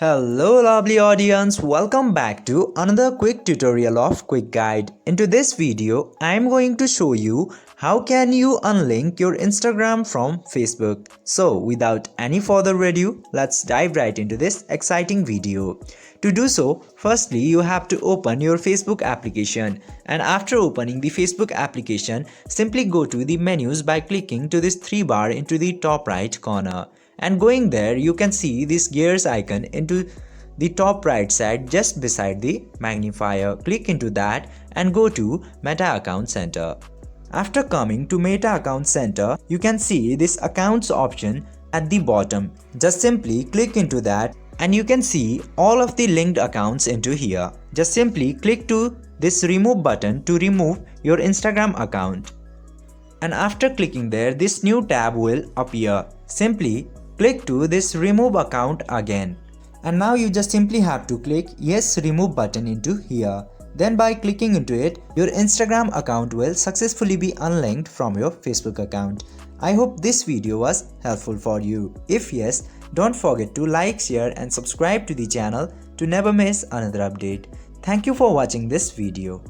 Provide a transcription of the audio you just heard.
Hello lovely audience, welcome back to another quick tutorial of Quick Guide. Into this video, I am going to show you how can you unlink your Instagram from Facebook. So without any further ado, let's dive right into this exciting video. To do so, firstly you have to open your Facebook application, and after opening the Facebook application, simply go to the menus by clicking to this 3 bar into the top right corner. And going there, you can see this gears icon into the top right side just beside the magnifier. Click into that and go to Meta Account Center. After coming to Meta Account Center, you can see this accounts option at the bottom. Just simply click into that and you can see all of the linked accounts into here. Just simply click to this remove button to remove your Instagram account. And after clicking there, this new tab will appear. Simply click to this remove account again. And now you just simply have to click yes remove button into here. Then by clicking into it, your Instagram account will successfully be unlinked from your Facebook account. I hope this video was helpful for you. If yes, don't forget to like, share and subscribe to the channel to never miss another update. Thank you for watching this video.